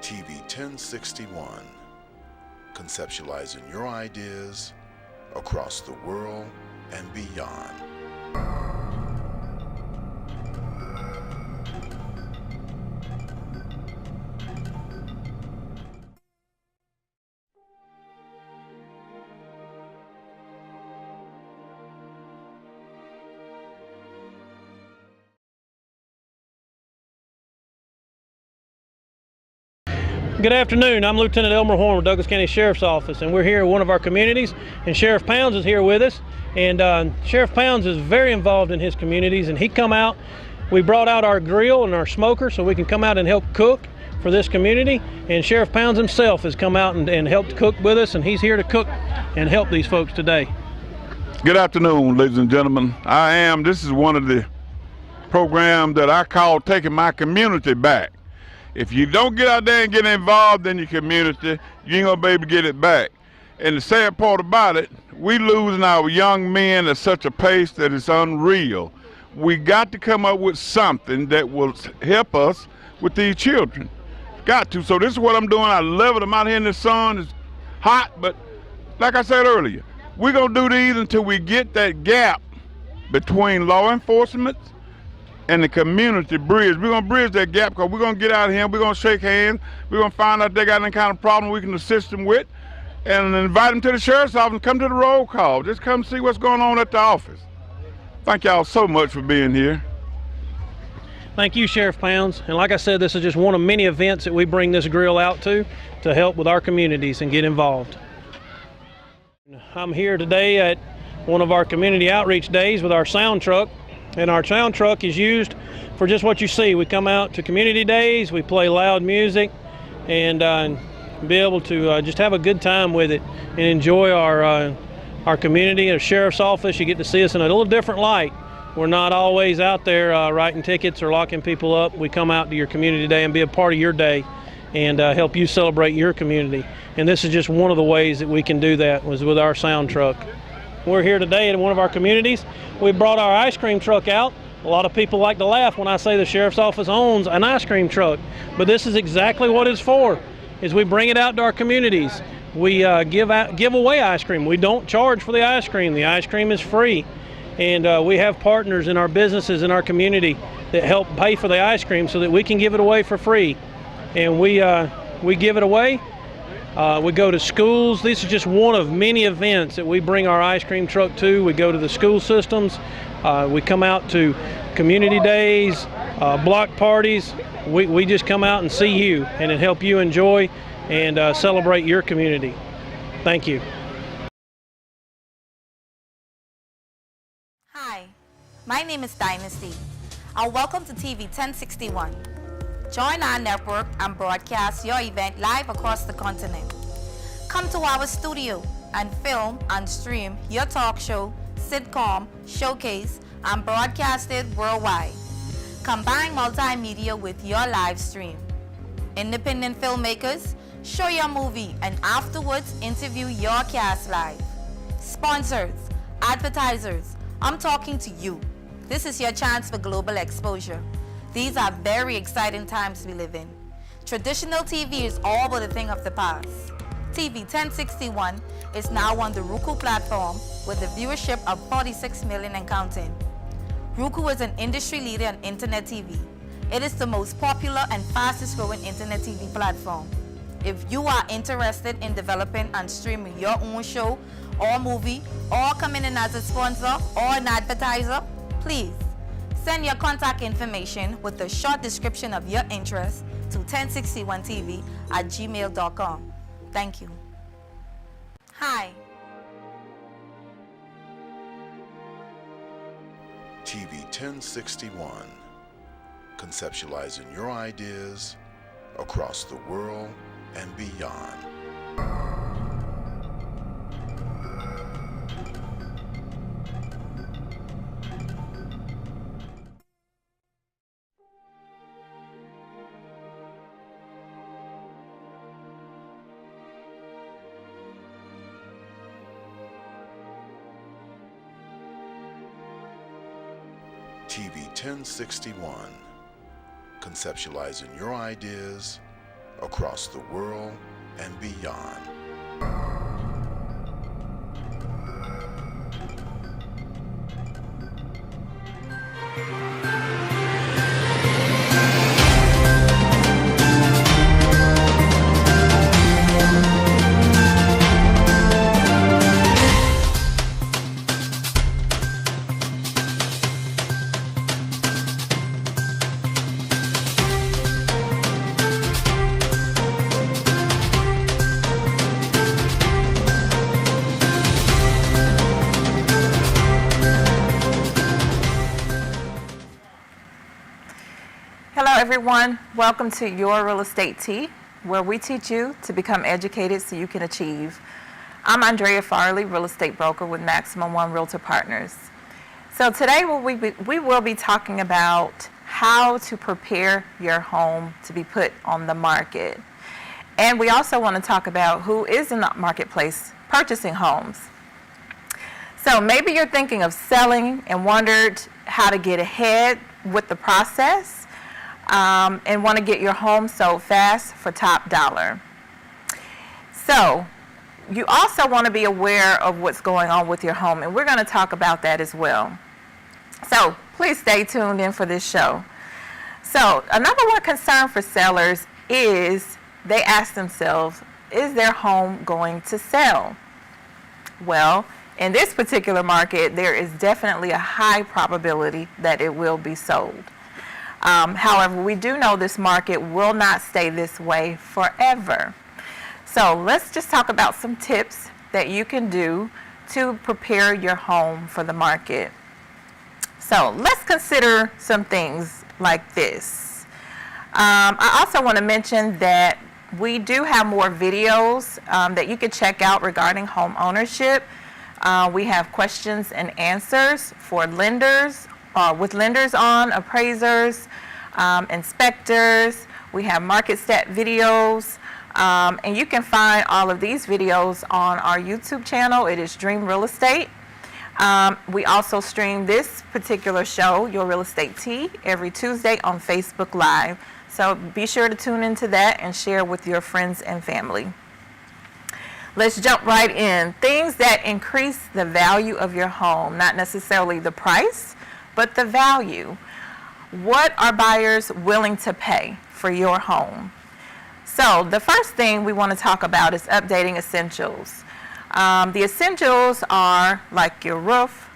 TV 1061, conceptualizing your ideas across the world and beyond. Good afternoon. I'm Lieutenant Elmer Horn with Douglas County Sheriff's Office, and we're here in one of our communities, and Sheriff Pounds is here with us. And Sheriff Pounds is very involved in his communities, and he come out. We brought out our grill and our smoker so we can come out and help cook for this community. And Sheriff Pounds himself has come out and helped cook with us, and he's here to cook and help these folks today. Good afternoon, ladies and gentlemen. This is one of the programs that I call Taking My Community Back. If you don't get out there and get involved in your community, you ain't gonna be able to get it back. And the sad part about it, we losing our young men at such a pace that it's unreal. We got to come up with something that will help us with these children. Got to. So this is what I'm doing. I love it. I'm out here in the sun. It's hot, but like I said earlier, we're gonna do these until we get that gap between law enforcement and the community bridge. We're gonna bridge that gap because we're gonna get out of here, we're gonna shake hands, we're gonna find out if they got any kind of problem we can assist them with, and invite them to the sheriff's office and come to the roll call. Just come see what's going on at the office. Thank y'all so much for being here. Thank you, Sheriff Pounds. And like I said, this is just one of many events that we bring this grill out to help with our communities and get involved. I'm here today at one of our community outreach days with our sound truck. And our sound truck is used for just what you see. We come out to community days, we play loud music, and be able to just have a good time with it and enjoy our community. Our sheriff's office, you get to see us in a little different light. We're not always out there writing tickets or locking people up. We come out to your community day and be a part of your day and help you celebrate your community. And this is just one of the ways that we can do that, was with our sound truck. We're here today in one of our communities. We brought our ice cream truck out. A lot of people like to laugh when I say the sheriff's office owns an ice cream truck, but this is exactly what it's for, is we bring it out to our communities. We give away ice cream. We don't charge for the ice cream. The ice cream is free. And we have partners in our businesses in our community that help pay for the ice cream so that we can give it away for free. And we give it away. We go to schools. This is just one of many events that we bring our ice cream truck to. We go to the school systems. We come out to community days, block parties. We just come out and see you and help you enjoy and celebrate your community. Thank you. Hi, my name is Dynasty. Welcome to TV 1061. Join our network and broadcast your event live across the continent. Come to our studio and film and stream your talk show, sitcom, showcase, and broadcast it worldwide. Combine multimedia with your live stream. Independent filmmakers, show your movie and afterwards interview your cast live. Sponsors, advertisers, I'm talking to you. This is your chance for global exposure. These are very exciting times we live in. Traditional TV is all but a thing of the past. TV 1061 is now on the Roku platform with a viewership of 46 million and counting. Roku is an industry leader in internet TV. It is the most popular and fastest growing internet TV platform. If you are interested in developing and streaming your own show or movie, or coming in as a sponsor or an advertiser, please send your contact information with a short description of your interest to 1061tv@gmail.com. Thank you. Hi. TV 1061, conceptualizing your ideas across the world and beyond. TV 1061, conceptualizing your ideas across the world and beyond. Hello everyone, welcome to Your Real Estate Tea, where we teach you to become educated so you can achieve. I'm Andrea Farley, real estate broker with Maximum One Realtor Partners. So today we will be talking about how to prepare your home to be put on the market. And we also want to talk about who is in the marketplace purchasing homes. So maybe you're thinking of selling and wondered how to get ahead with the process. And want to get your home sold fast for top dollar. So you also want to be aware of what's going on with your home, and we're going to talk about that as well. So please stay tuned in for this show. So a number one concern for sellers is they ask themselves, is their home going to sell? Well, in this particular market, there is definitely a high probability that it will be sold. However, we do know this market will not stay this way forever. So let's just talk about some tips that you can do to prepare your home for the market. So let's consider some things like this. I also want to mention that we do have more videos that you can check out regarding home ownership. We have questions and answers for lenders, with lenders on, appraisers, inspectors. We have market stat videos, and you can find all of these videos on our YouTube channel. It is Dream Real Estate. We also stream this particular show, Your Real Estate Tea, every Tuesday on Facebook Live. So be sure to tune into that and share with your friends and family. Let's jump right in. Things that increase the value of your home, not necessarily the price, but the value. What are buyers willing to pay for your home? So the first thing we want to talk about is updating essentials. The essentials are like your roof,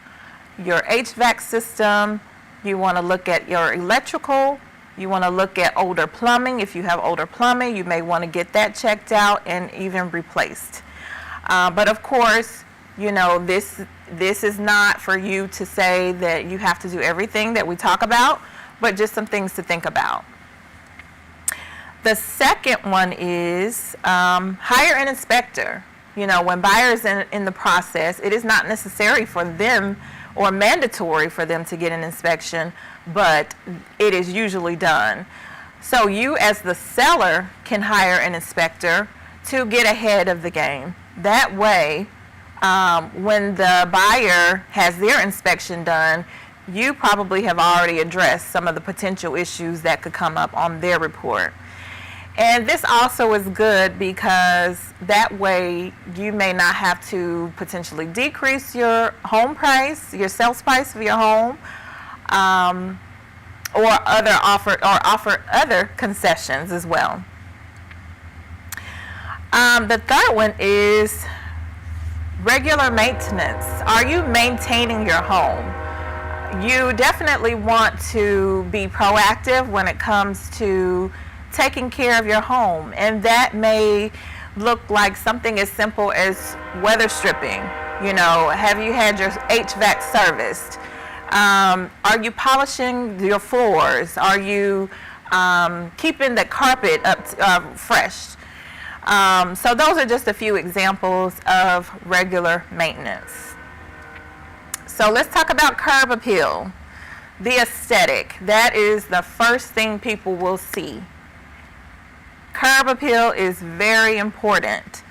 your HVAC system. You want to look at your electrical. You want to look at older plumbing. If you have older plumbing, you may want to get that checked out and even replaced. But of course, you know, this is not for you to say that you have to do everything that we talk about, but just some things to think about. The second one is hire an inspector. You know, when buyers in the process, it is not necessary for them or mandatory for them to get an inspection, but it is usually done. So you as the seller can hire an inspector to get ahead of the game. That way, when the buyer has their inspection done, you probably have already addressed some of the potential issues that could come up on their report. And this also is good because that way you may not have to potentially decrease your home price, your sales price of your home, or offer other concessions as well. The third one is regular maintenance. Are you maintaining your home? You definitely want to be proactive when it comes to taking care of your home, and that may look like something as simple as weather stripping. You know, have you had your HVAC serviced? Are you polishing your floors? Are you keeping the carpet up fresh? So those are just a few examples of regular maintenance. So let's talk about curb appeal. The aesthetic, that is the first thing people will see. Curb appeal is very important.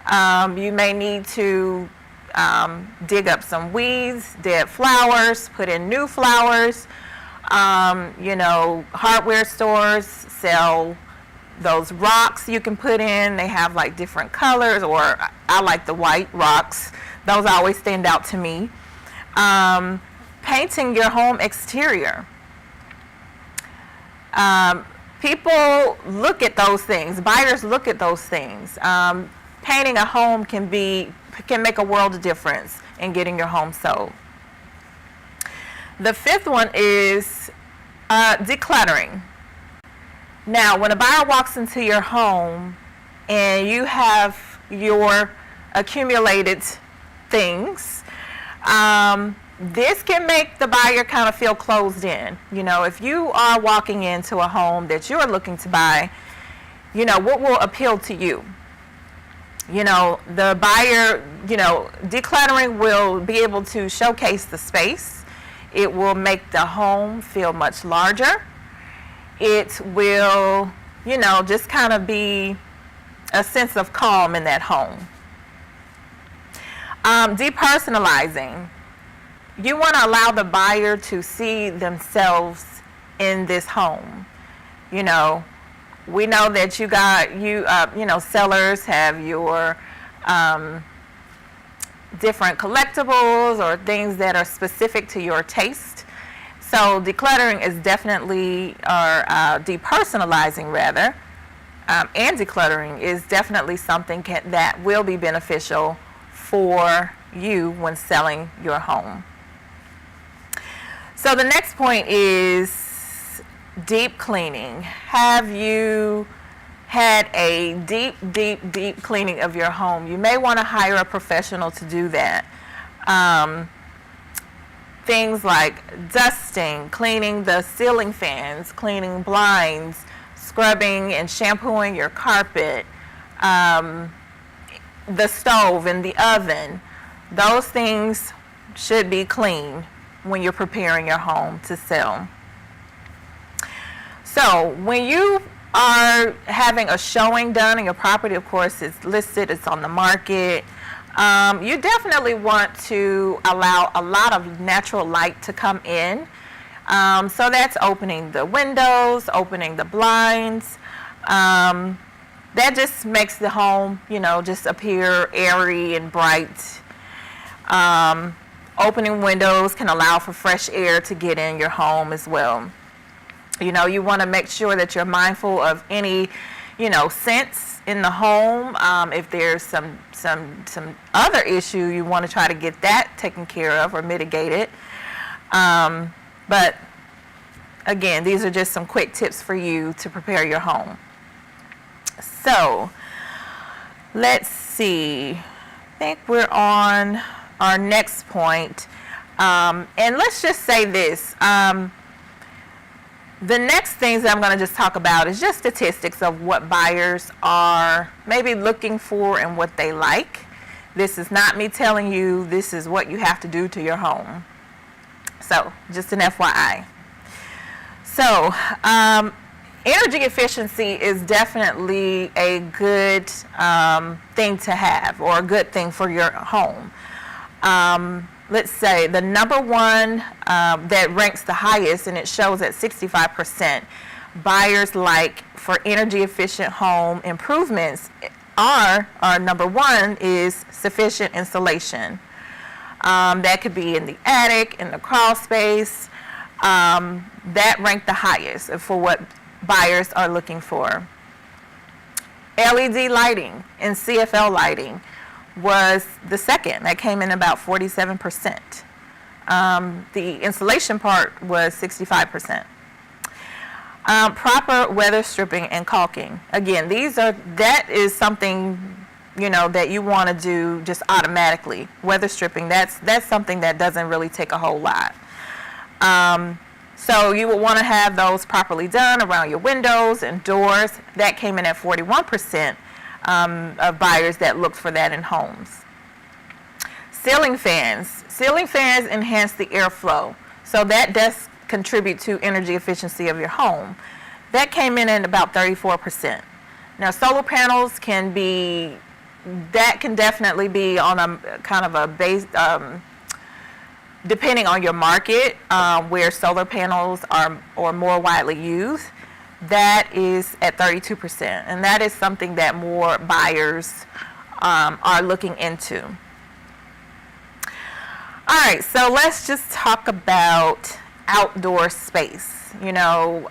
You may need to dig up some weeds, dead flowers, put in new flowers. You know, hardware stores sell those rocks you can put in. They have like different colors, or I like the white rocks. Those always stand out to me. Painting your home exterior. People look at those things. Buyers look at those things. Painting a home can make a world of difference in getting your home sold. The fifth one is decluttering. Now, when a buyer walks into your home and you have your accumulated things, this can make the buyer kind of feel closed in. You know, if you are walking into a home that you're looking to buy, you know, what will appeal to you? You know, the buyer, you know, decluttering will be able to showcase the space. It will make the home feel much larger. It will, you know, just kind of be a sense of calm in that home. Depersonalizing. You want to allow the buyer to see themselves in this home. You know, we know that you know, sellers have your different collectibles or things that are specific to your taste. So decluttering is definitely, or depersonalizing rather, and decluttering is definitely something that will be beneficial for you when selling your home. So the next point is deep cleaning. Have you had a deep cleaning of your home? You may want to hire a professional to do that. Things like dusting, cleaning the ceiling fans, cleaning blinds, scrubbing and shampooing your carpet, the stove and the oven. Those things should be clean when you're preparing your home to sell. So when you are having a showing done in your property, of course it's listed, it's on the market, you definitely want to allow a lot of natural light to come in. So that's opening the windows, opening the blinds. That just makes the home, you know, just appear airy and bright. Opening windows can allow for fresh air to get in your home as well. You know, you want to make sure that you're mindful of any, you know, scents in the home. If there's some other issue, you want to try to get that taken care of or mitigated. But again, these are just some quick tips for you to prepare your home. So let's see. I think we're on our next point. And let's just say this. The next things that I'm going to just talk about is just statistics of what buyers are maybe looking for and what they like. This is not me telling you this is what you have to do to your home. So just an FYI. So energy efficiency is definitely a good thing to have, or a good thing for your home. Let's say the number one that ranks the highest, and it shows at 65%, buyers like for energy efficient home improvements are number one is sufficient insulation. That could be in the attic, in the crawl space. That ranked the highest for what buyers are looking for. LED lighting and CFL lighting was the second. That came in about 47%. The insulation part was 65%. Proper weather stripping and caulking. Again, that is something, you know, that you want to do just automatically. Weather stripping, that's something that doesn't really take a whole lot. So you would want to have those properly done around your windows and doors. That came in at 41%. Of buyers that looked for that in homes. Ceiling fans. Ceiling fans enhance the airflow. So that does contribute to energy efficiency of your home. That came in at about 34%. Now solar panels can definitely be on a kind of a base, depending on your market, where solar panels are more widely used. that is at 32%, and that is something that more buyers are looking into. All right, so let's just talk about outdoor space. You know,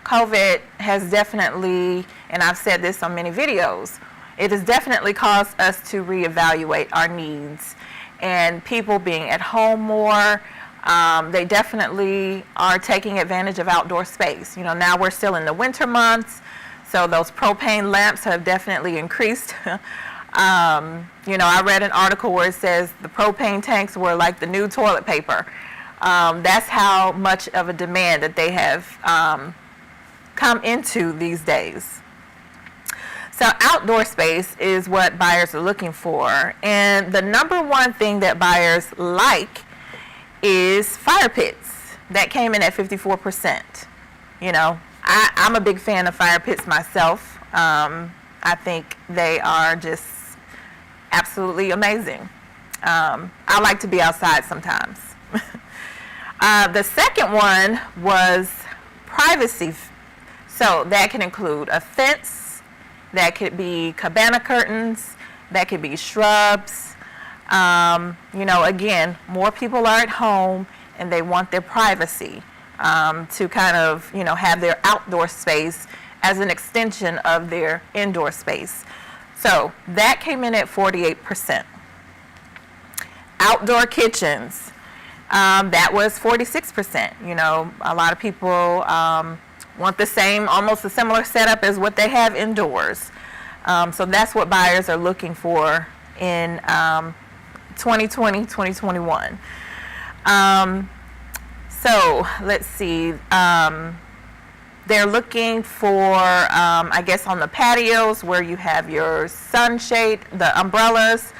COVID has definitely, and I've said this on many videos, it has definitely caused us to reevaluate our needs, and people being at home more, they definitely are taking advantage of outdoor space. You know, now we're still in the winter months, so those propane lamps have definitely increased. You know, I read an article where it says the propane tanks were like the new toilet paper. That's how much of a demand that they have come into these days. So outdoor space is what buyers are looking for. And the number one thing that buyers like is fire pits. That came in at 54%. You know, I'm a big fan of fire pits myself. I think they are just absolutely amazing. I like to be outside sometimes. The second one was privacy. So that can include a fence, that could be cabana curtains, that could be shrubs. You know, again, more people are at home and they want their privacy to kind of, you know, have their outdoor space as an extension of their indoor space. So that came in at 48%. Outdoor kitchens, that was 46%. You know, a lot of people want the same, almost a similar setup as what they have indoors. So that's what buyers are looking for in 2020, 2021. So let's see. They're looking for, I guess, on the patios where you have your sunshade, the umbrellas,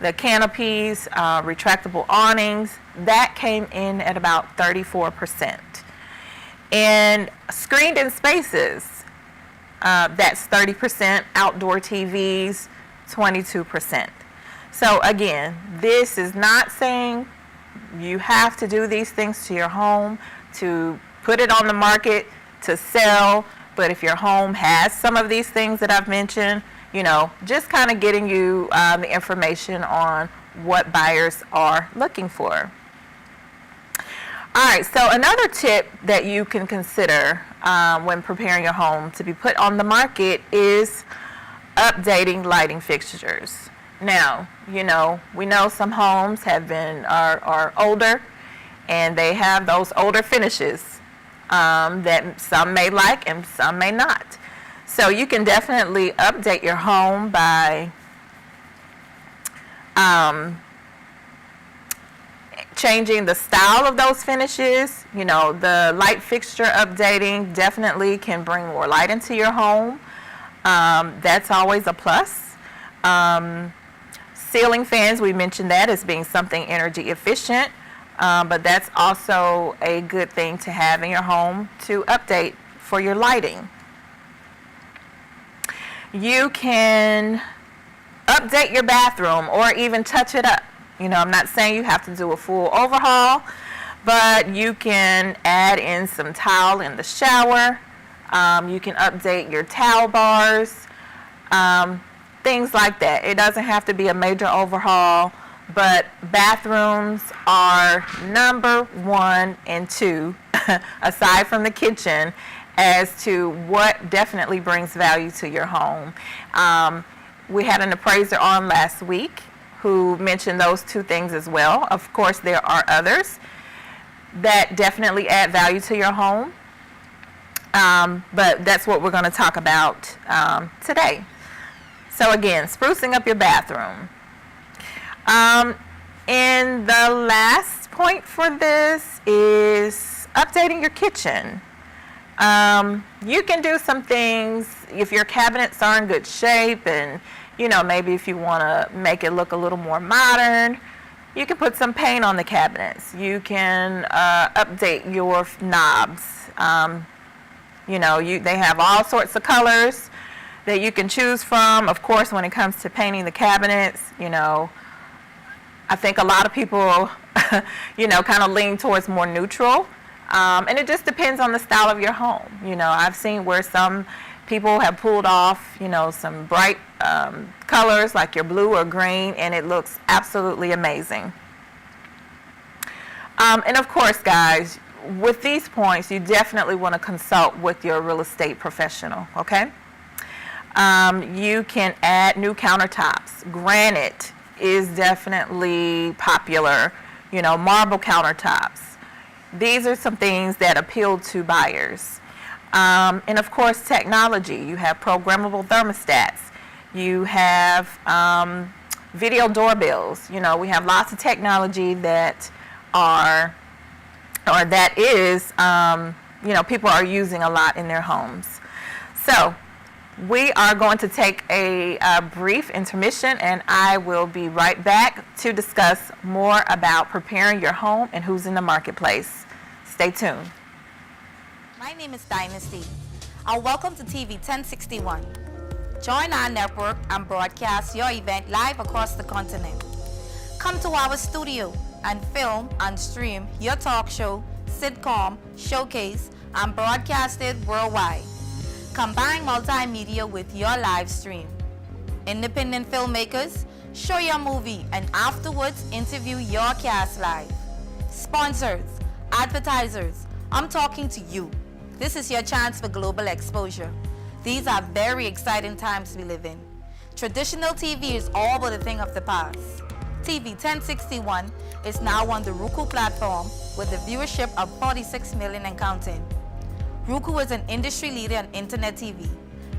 the canopies, retractable awnings. That came in at about 34%. And screened-in spaces, that's 30%. Outdoor TVs, 22%. So again, this is not saying you have to do these things to your home to put it on the market to sell, but if your home has some of these things that I've mentioned, you know, just kind of getting you the information on what buyers are looking for. All right, so another tip that you can consider when preparing your home to be put on the market is updating lighting fixtures. Now, you know, we know some homes are older and they have those older finishes that some may like and some may not. So you can definitely update your home by changing the style of those finishes. You know, the light fixture updating definitely can bring more light into your home. That's always a plus. Ceiling fans, we mentioned that as being something energy efficient, but that's also a good thing to have in your home to update for your lighting. You can update your bathroom or even touch it up. You know, I'm not saying you have to do a full overhaul, but you can add in some tile in the shower. You can update your towel bars, things like that. It doesn't have to be a major overhaul, but bathrooms are number 1 and 2, aside from the kitchen, as to what definitely brings value to your home. We had an appraiser on last week who mentioned those 2 things as well. Of course, there are others that definitely add value to your home, but that's what we're going to talk about today. So again, sprucing up your bathroom. And the last point for this is updating your kitchen. You can do some things if your cabinets are in good shape, and you know, maybe if you want to make it look a little more modern, you can put some paint on the cabinets. You can update your knobs. You know, they have all sorts of colors that you can choose from. Of course, when it comes to painting the cabinets, you know, I think a lot of people, you know, kind of lean towards more neutral. And it just depends on the style of your home. You know, I've seen where some people have pulled off, you know, some bright colors like your blue or green, and it looks absolutely amazing. And of course, guys, with these points, you definitely want to consult with your real estate professional, okay? You can add new countertops. Granite is definitely popular, you know, marble countertops. These are some things that appeal to buyers. And of course, technology. You have programmable thermostats. You have video doorbells. You know, we have lots of technology that you know, people are using a lot in their homes. So we are going to take a brief intermission, and I will be right back to discuss more about preparing your home and who's in the marketplace. Stay tuned. My name is Dynasty. Welcome to TV 1061. Join our network and broadcast your event live across the continent. Come to our studio and film and stream your talk show, sitcom, showcase, and broadcast it worldwide. Combine multimedia with your live stream. Independent filmmakers, show your movie and afterwards interview your cast live. Sponsors, advertisers, I'm talking to you. This is your chance for global exposure. These are very exciting times we live in. Traditional TV is all but a thing of the past. TV 1061 is now on the Roku platform with a viewership of 46 million and counting. Roku is an industry leader in internet TV.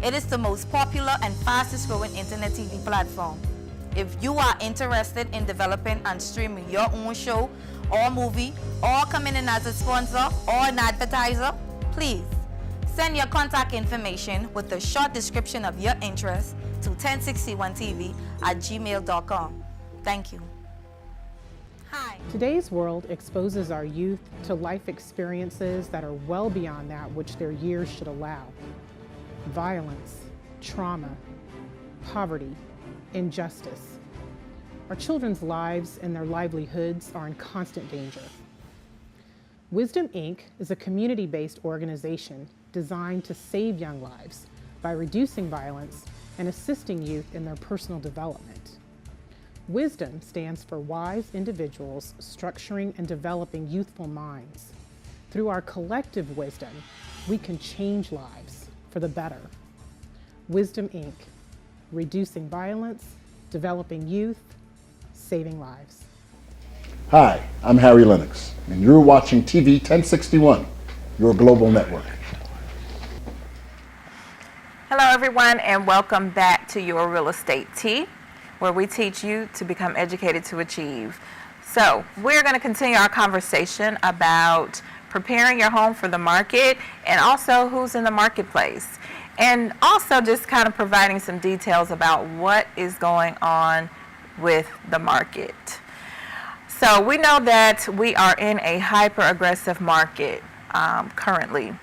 It is the most popular and fastest growing internet TV platform. If you are interested in developing and streaming your own show or movie, or coming in as a sponsor or an advertiser, please send your contact information with a short description of your interest to 1061tv@gmail.com. Thank you. Hi. Today's world exposes our youth to life experiences that are well beyond that which their years should allow. Violence, trauma, poverty, injustice. Our children's lives and their livelihoods are in constant danger. Wisdom, Inc. is a community-based organization designed to save young lives by reducing violence and assisting youth in their personal development. Wisdom stands for wise individuals structuring and developing youthful minds. Through our collective wisdom, we can change lives for the better. Wisdom, Inc. Reducing violence, developing youth, saving lives. Hi, I'm Harry Lennox, and you're watching TV 1061, your global network. Hello, everyone, and welcome back to Your Real Estate Tea, where we teach you to become educated to achieve. So we're going to continue our conversation about preparing your home for the market and also who's in the marketplace. And also just kind of providing some details about what is going on with the market. So we know that we are in a hyper-aggressive market currently.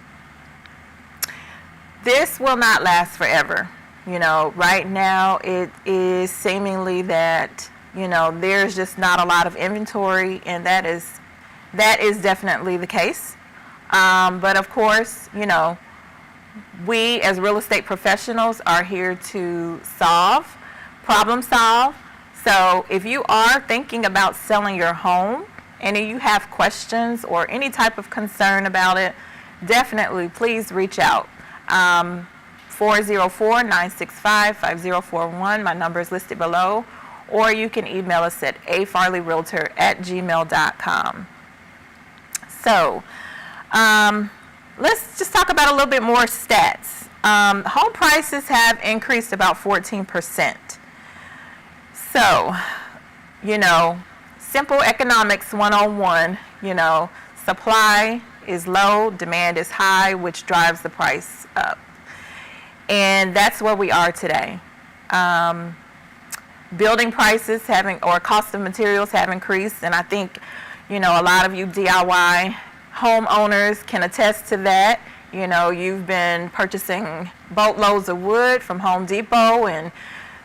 This will not last forever. You know, right now it is seemingly that, you know, there's just not a lot of inventory, and that is definitely the case. But of course, you know, we as real estate professionals are here to problem solve. So if you are thinking about selling your home and if you have questions or any type of concern about it, definitely please reach out. 404-965-5041. My number is listed below. Or you can email us at afarleyrealtor@gmail.com. So let's just talk about a little bit more stats. Home prices have increased about 14%. So, you know, simple economics 101, you know, supply is low, demand is high, which drives the price up. And that's where we are today. Building prices cost of materials have increased, and I think, you know, a lot of you DIY homeowners can attest to that. You know, you've been purchasing boatloads of wood from Home Depot, and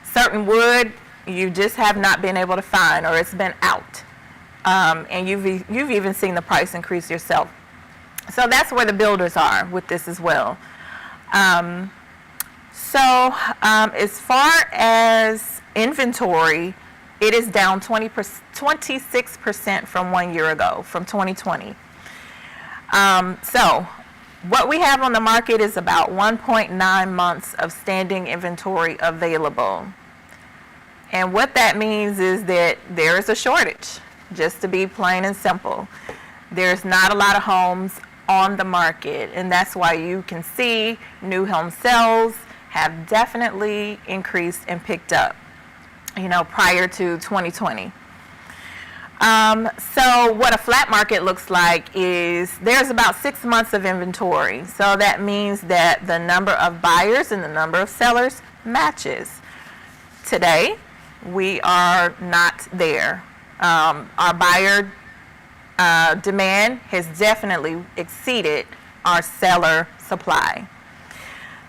certain wood you just have not been able to find, or it's been out. And you've even seen the price increase yourself. So that's where the builders are with this as well. As far as inventory, it is down 26% from 1 year ago, from 2020. So what we have on the market is about 1.9 months of standing inventory available. And what that means is that there is a shortage, just to be plain and simple. There's not a lot of homes on the market, and that's why you can see new home sales have definitely increased and picked up, prior to 2020. So what a flat market looks like is there's about 6 months of inventory. So that means that the number of buyers and the number of sellers matches. Today, we are not there. Our buyer demand has definitely exceeded our seller supply.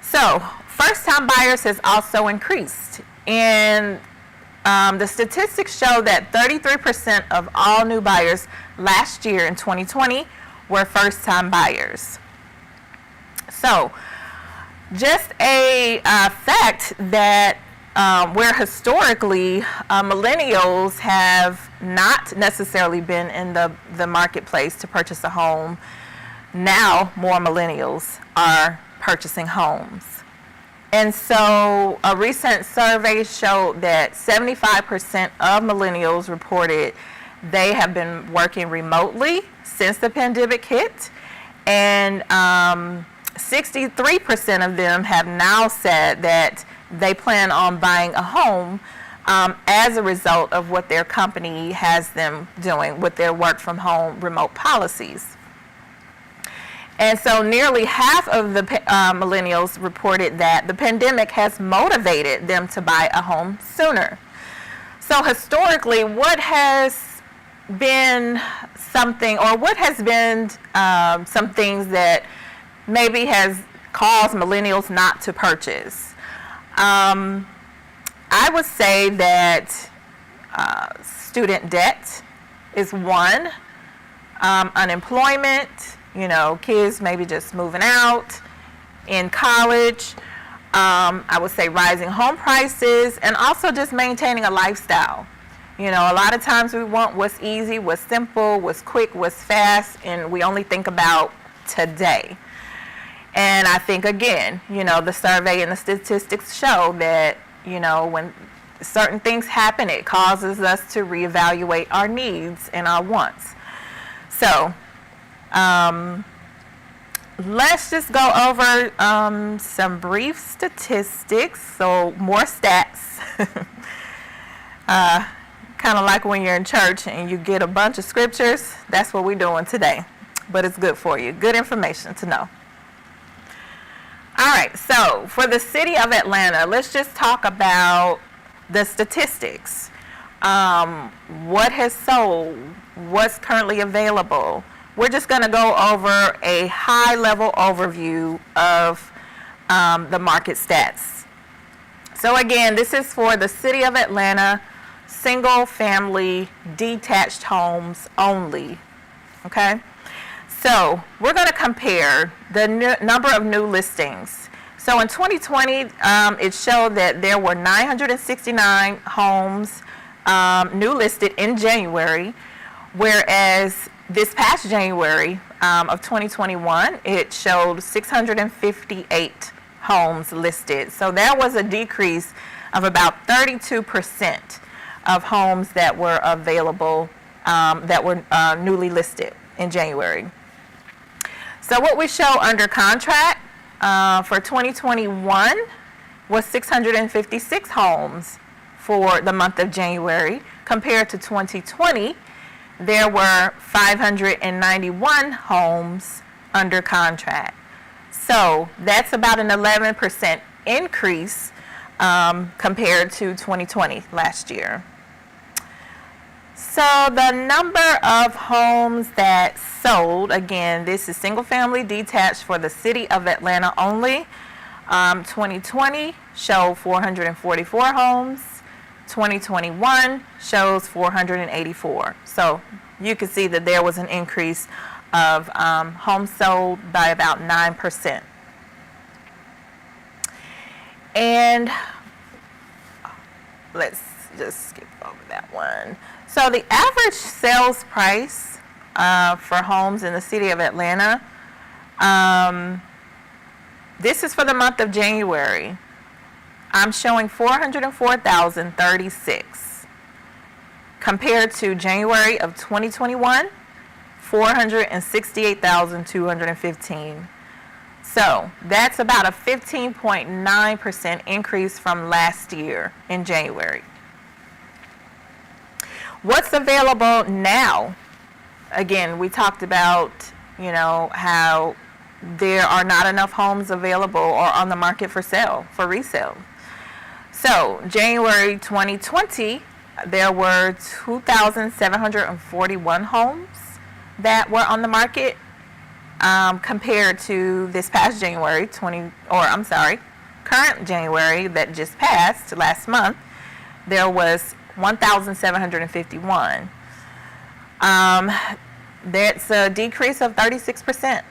So first-time buyers has also increased, and the statistics show that 33% of all new buyers last year in 2020 were first-time buyers. So just a fact that where historically millennials have not necessarily been in the marketplace to purchase a home, now more millennials are purchasing homes. And so a recent survey showed that 75% of millennials reported they have been working remotely since the pandemic hit, and 63% of them have now said that they plan on buying a home as a result of what their company has them doing with their work from home remote policies. And so nearly half of the millennials reported that the pandemic has motivated them to buy a home sooner. So historically, what has been something, or what has been some things that maybe has caused millennials not to purchase? I would say that student debt is one, unemployment, kids maybe just moving out in college. I would say rising home prices, and also just maintaining a lifestyle. A lot of times we want what's easy, what's simple, what's quick, what's fast, and we only think about today. And I think, again, the survey and the statistics show that, when certain things happen, it causes us to reevaluate our needs and our wants. So let's just go over some brief statistics, so more stats. Kind of like when you're in church and you get a bunch of scriptures, that's what we're doing today. But it's good for you, good information to know. All right, so for the city of Atlanta, let's just talk about the statistics. What has sold, what's currently available. We're just going to go over a high-level overview of the market stats. So again, this is for the city of Atlanta, single-family detached homes only, okay? So we're going to compare the number of new listings. So in 2020, it showed that there were 969 homes new listed in January, whereas this past January of 2021, it showed 658 homes listed. So there was a decrease of about 32% of homes that were available, that were newly listed in January. So what we show under contract for 2021 was 656 homes for the month of January. Compared to 2020, there were 591 homes under contract. So that's about an 11% increase compared to 2020 last year. So the number of homes that sold, again, this is single family detached for the city of Atlanta only. 2020 showed 444 homes. 2021 shows 484. So you can see that there was an increase of homes sold by about 9%. And let's just skip over that one. So the average sales price for homes in the city of Atlanta, this is for the month of January. I'm showing $404,036 compared to January of 2021, $468,215. So that's about a 15.9% increase from last year in January. What's available now? Again, we talked about, how there are not enough homes available or on the market for sale, for resale. So January 2020, there were 2,741 homes that were on the market, compared to this past January, current January that just passed last month, there was 1,751. That's a decrease of 36%.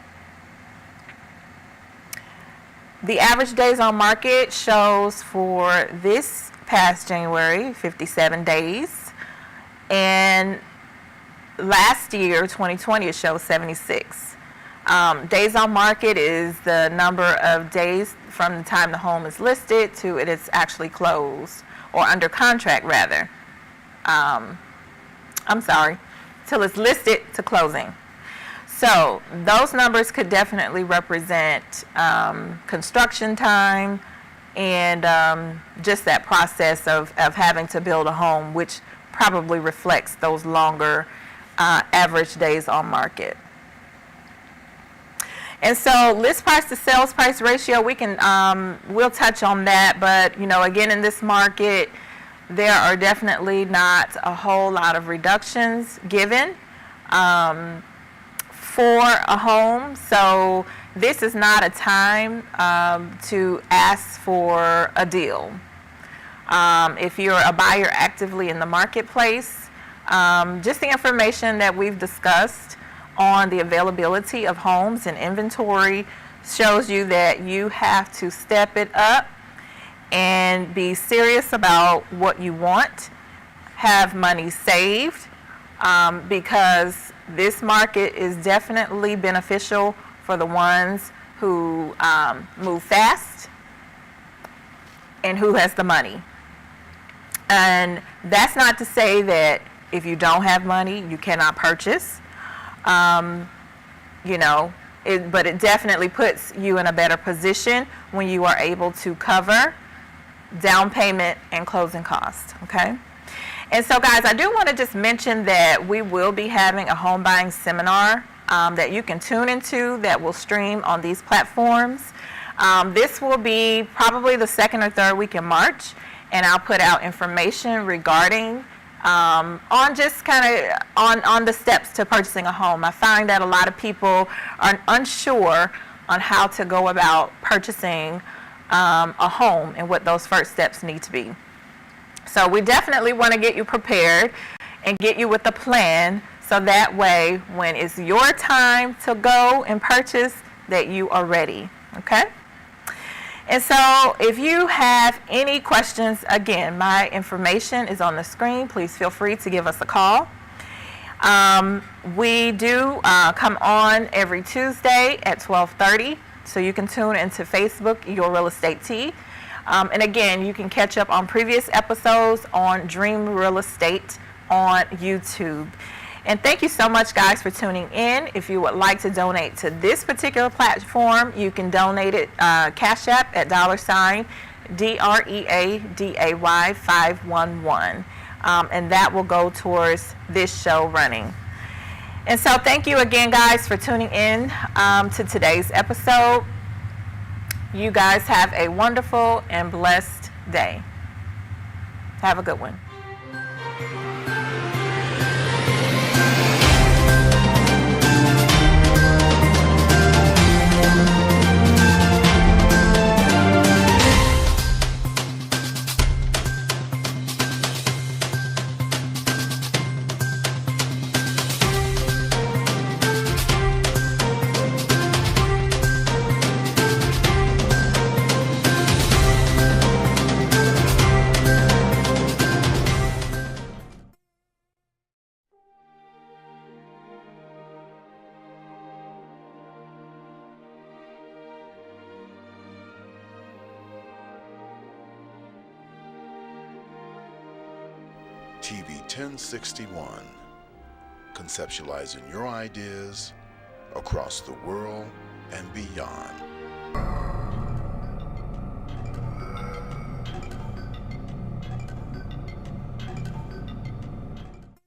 The average days on market shows for this past January 57 days, and last year 2020 it shows 76. Days on market is the number of days from the time the home is listed to it is actually closed, or under contract rather. Till it's listed to closing. So those numbers could definitely represent construction time and just that process of having to build a home, which probably reflects those longer average days on market. And so list price to sales price ratio, we'll touch on that, but again, in this market, there are definitely not a whole lot of reductions given for a home. So this is not a time to ask for a deal. If you're a buyer actively in the marketplace, just the information that we've discussed on the availability of homes and inventory shows you that you have to step it up and be serious about what you want, have money saved, because this market is definitely beneficial for the ones who move fast and who has the money. And that's not to say that if you don't have money, you cannot purchase. But it definitely puts you in a better position when you are able to cover down payment and closing costs, okay? And so guys, I do want to just mention that we will be having a home buying seminar that you can tune into that will stream on these platforms. This will be probably the second or third week in March, and I'll put out information regarding on just kind of on the steps to purchasing a home. I find that a lot of people are unsure on how to go about purchasing a home and what those first steps need to be. So we definitely want to get you prepared and get you with a plan, so that way when it's your time to go and purchase, that you are ready, okay? And so if you have any questions, again, my information is on the screen. Please feel free to give us a call. We do come on every Tuesday at 12:30, so you can tune into Facebook, Your Real Estate Tea. And again, you can catch up on previous episodes on Dream Real Estate on YouTube. And thank you so much, guys, for tuning in. If you would like to donate to this particular platform, you can donate it Cash App at $DREADAY511. And that will go towards this show running. And so thank you again, guys, for tuning in to today's episode. You guys have a wonderful and blessed day. Have a good one. TV 1061, conceptualizing your ideas across the world and beyond.